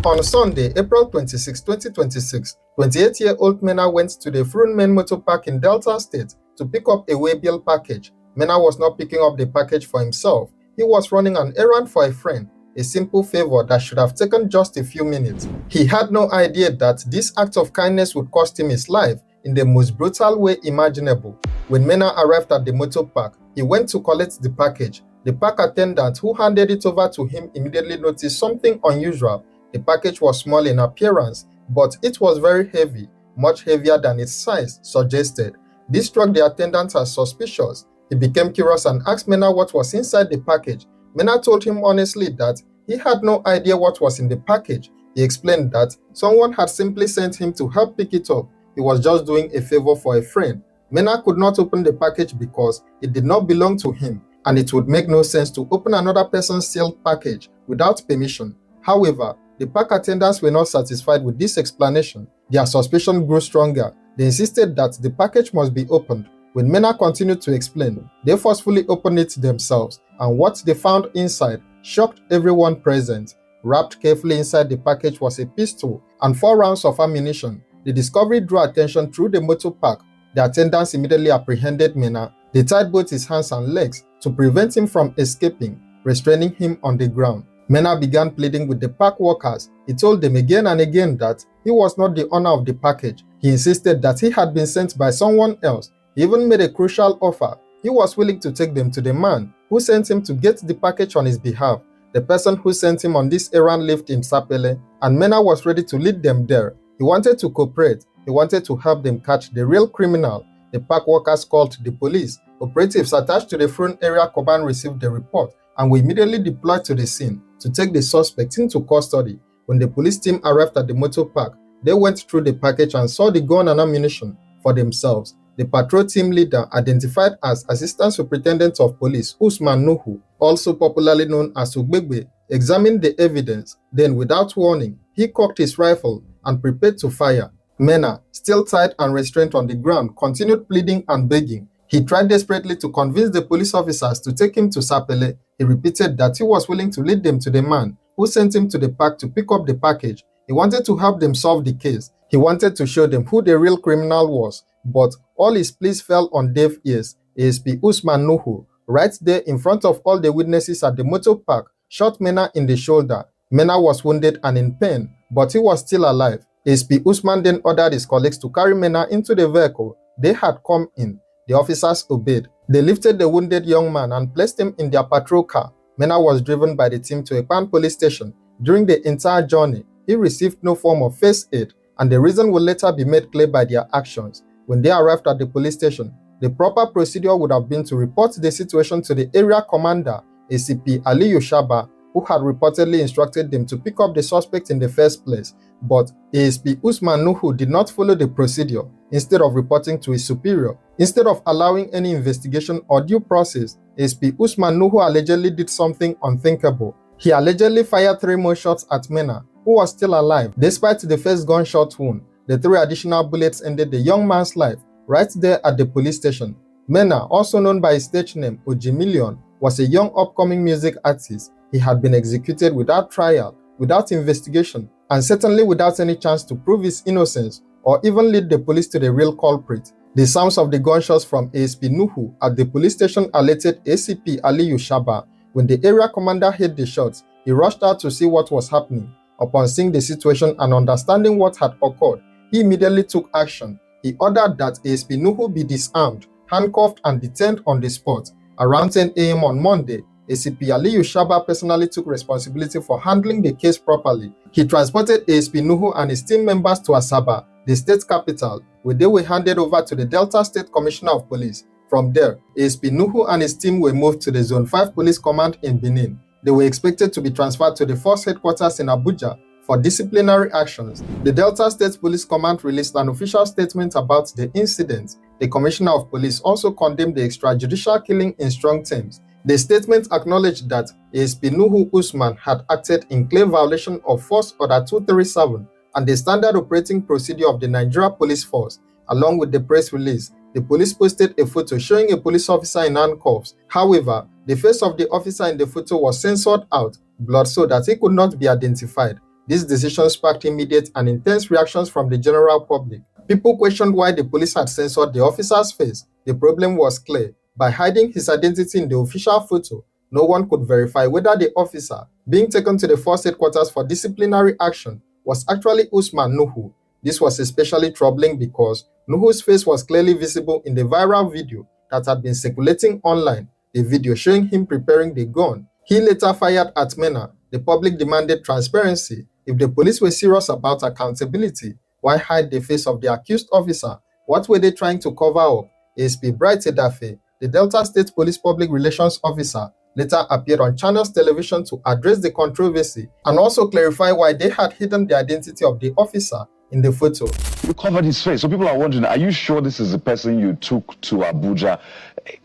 On Sunday, April 26, 2026, 28-year-old Mena went to the Fruitmen Motor Park in Delta State to pick up a waybill package. Mena was not picking up the package for himself. He was running an errand for a friend, a simple favor that should have taken just a few minutes. He had no idea that this act of kindness would cost him his life in the most brutal way imaginable. When Mena arrived at the motor park, he went to collect the package. The park attendant who handed it over to him immediately noticed something unusual. The package was small in appearance, but it was very heavy, much heavier than its size suggested. This struck the attendant as suspicious. He became curious and asked Mena what was inside the package. Mena told him honestly that he had no idea what was in the package. He explained that someone had simply sent him to help pick it up. He was just doing a favor for a friend. Mena could not open the package because it did not belong to him, and it would make no sense to open another person's sealed package without permission. However, the park attendants were not satisfied with this explanation. Their suspicion grew stronger. They insisted that the package must be opened. When Mena continued to explain, they forcefully opened it themselves, and what they found inside shocked everyone present. Wrapped carefully inside the package was a pistol and 4 rounds of ammunition. The discovery drew attention through the motor park. The attendants immediately apprehended Mena. They tied both his hands and legs to prevent him from escaping, restraining him on the ground. Mena began pleading with the park workers. He told them again and again that he was not the owner of the package. He insisted that he had been sent by someone else. He even made a crucial offer. He was willing to take them to the man who sent him to get the package on his behalf. The person who sent him on this errand lived in Sapele, and Mena was ready to lead them there. He wanted to cooperate. He wanted to help them catch the real criminal. The park workers called the police. Operatives attached to the Front Area Command received the report and were immediately deployed to the scene to take the suspect into custody. When the police team arrived at the motor park, they went through the package and saw the gun and ammunition for themselves. The patrol team leader, identified as Assistant Superintendent of Police Usman Nuhu, also popularly known as Ugbegbe, examined the evidence. Then, without warning, he cocked his rifle and prepared to fire. Mena, still tied and restrained on the ground, continued pleading and begging. He tried desperately to convince the police officers to take him to Sapele. He repeated that he was willing to lead them to the man who sent him to the park to pick up the package. He wanted to help them solve the case. He wanted to show them who the real criminal was. But all his pleas fell on deaf ears. ASP Usman Nuhu, right there in front of all the witnesses at the motor park, shot Mena in the shoulder. Mena was wounded and in pain, but he was still alive. ASP Usman then ordered his colleagues to carry Mena into the vehicle they had come in. The officers obeyed. They lifted the wounded young man and placed him in their patrol car. Mena was driven by the team to Ekpan police station. During the entire journey, he received no form of first aid, and the reason will later be made clear by their actions. When they arrived at the police station, the proper procedure would have been to report the situation to the area commander, ACP Aliyu Shaba, who had reportedly instructed them to pick up the suspect in the first place. But ASP Usman Nuhu did not follow the procedure. Instead of reporting to his superior, instead of allowing any investigation or due process, ASP Usman Nuhu allegedly did something unthinkable. He allegedly fired 3 more shots at Mena, who was still alive. Despite the first gunshot wound, the 3 additional bullets ended the young man's life right there at the police station. Mena, also known by his stage name Ojimillion, was a young upcoming music artist. He had been executed without trial, without investigation, and certainly without any chance to prove his innocence or even lead the police to the real culprit. The sounds of the gunshots from ASP Nuhu at the police station alerted ACP Aliyu Shaba. When the area commander heard the shots, he rushed out to see what was happening. Upon seeing the situation and understanding what had occurred, he immediately took action. He ordered that ASP Nuhu be disarmed, handcuffed, and detained on the spot. Around 10 a.m. on Monday, ACP Aliyu Shaba personally took responsibility for handling the case properly. He transported ASP Nuhu and his team members to Asaba, the state capital, where they were handed over to the Delta State Commissioner of Police. From there, ASP Nuhu and his team were moved to the Zone 5 Police Command in Benin. They were expected to be transferred to the force headquarters in Abuja for disciplinary actions. The Delta State Police Command released an official statement about the incident. The Commissioner of Police also condemned the extrajudicial killing in strong terms. The statement acknowledged that ASP Nuhu Usman had acted in clear violation of Force Order 237 and the standard operating procedure of the Nigeria Police Force. Along with the press release, the police posted a photo showing a police officer in handcuffs. However, the face of the officer in the photo was censored out, blurred so that he could not be identified. This decision sparked immediate and intense reactions from the general public. People questioned why the police had censored the officer's face. The problem was clear. By hiding his identity in the official photo, no one could verify whether the officer being taken to the force headquarters for disciplinary action was actually Usman Nuhu. This was especially troubling because Nuhu's face was clearly visible in the viral video that had been circulating online, a video showing him preparing the gun he later fired at Mena. The public demanded transparency. If the police were serious about accountability, why hide the face of the accused officer? What were they trying to cover up? ASP Bright Edafe, the Delta State Police Public Relations Officer, later appeared on Channels Television to address the controversy and also clarify why they had hidden the identity of the officer in the photo. You covered his face, so people are wondering, are you sure this is the person you took to Abuja?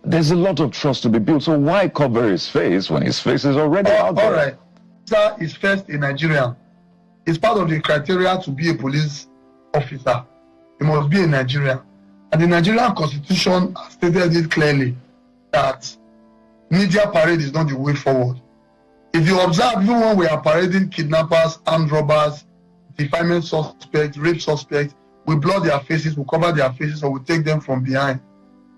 There's a lot of trust to be built, so why cover his face when his face is already out there? All right. Sir is first a Nigerian. It's part of the criteria to be a police officer. He must be a Nigerian. And the Nigerian Constitution stated it clearly that media parade is not the way forward. If you observe, even when we are parading kidnappers, armed robbers, defilement suspects, rape suspects, we blur their faces, we cover their faces, or we take them from behind.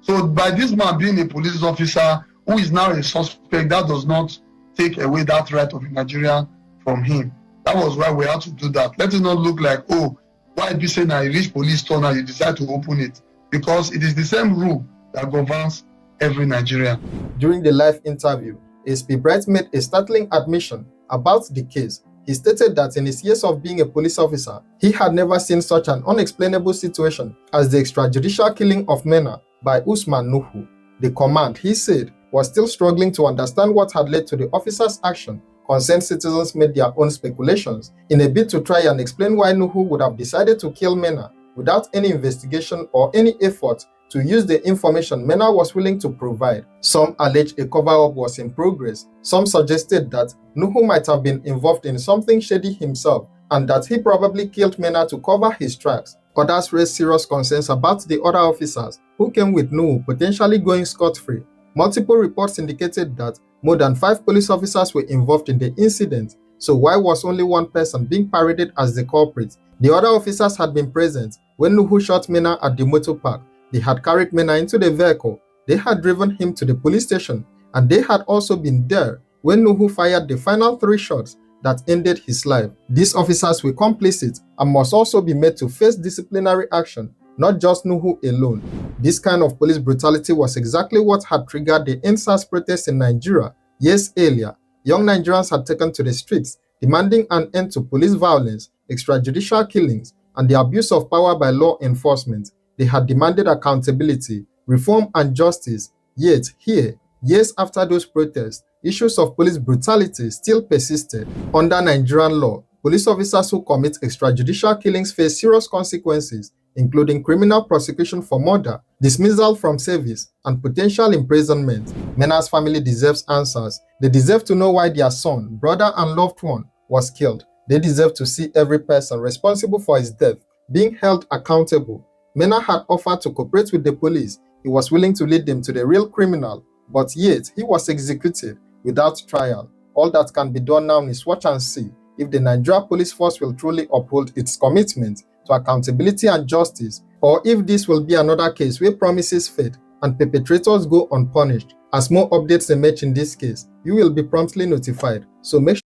So by this man being a police officer who is now a suspect, that does not take away that right of a Nigerian from him. That was why we had to do that. Let it not look like, oh, why be saying I reach police store now, you decide to open it. Because it is the same rule that governs every Nigerian. During the live interview, ASP Bright made a startling admission about the case. He stated that in his years of being a police officer, he had never seen such an unexplainable situation as the extrajudicial killing of Mena by Usman Nuhu. The command, he said, was still struggling to understand what had led to the officer's action. Concerned citizens made their own speculations in a bid to try and explain why Nuhu would have decided to kill Mena without any investigation or any effort to use the information Mena was willing to provide. Some alleged a cover-up was in progress. Some suggested that Nuhu might have been involved in something shady himself and that he probably killed Mena to cover his tracks. Others raised serious concerns about the other officers who came with Nuhu potentially going scot-free. Multiple reports indicated that more than 5 police officers were involved in the incident, so why was only one person being paraded as the culprit? The other officers had been present when Nuhu shot Mena at the motor park. They had carried Mena into the vehicle, they had driven him to the police station, and they had also been there when Nuhu fired the final 3 shots that ended his life. These officers were complicit and must also be made to face disciplinary action, not just Nuhu alone. This kind of police brutality was exactly what had triggered the EndSARS protests in Nigeria years earlier. Young Nigerians had taken to the streets, demanding an end to police violence, extrajudicial killings, and the abuse of power by law enforcement. They had demanded accountability, reform, and justice. Yet, here, years after those protests, issues of police brutality still persisted. Under Nigerian law, police officers who commit extrajudicial killings face serious consequences, including criminal prosecution for murder, dismissal from service, and potential imprisonment. Mena's family deserves answers. They deserve to know why their son, brother, and loved one was killed. They deserve to see every person responsible for his death being held accountable. Mena had offered to cooperate with the police. He was willing to lead them to the real criminal, but yet he was executed without trial. All that can be done now is watch and see if the Nigeria Police Force will truly uphold its commitment to accountability and justice, or if this will be another case where promises fade and perpetrators go unpunished. As more updates emerge in this case, you will be promptly notified, so make sure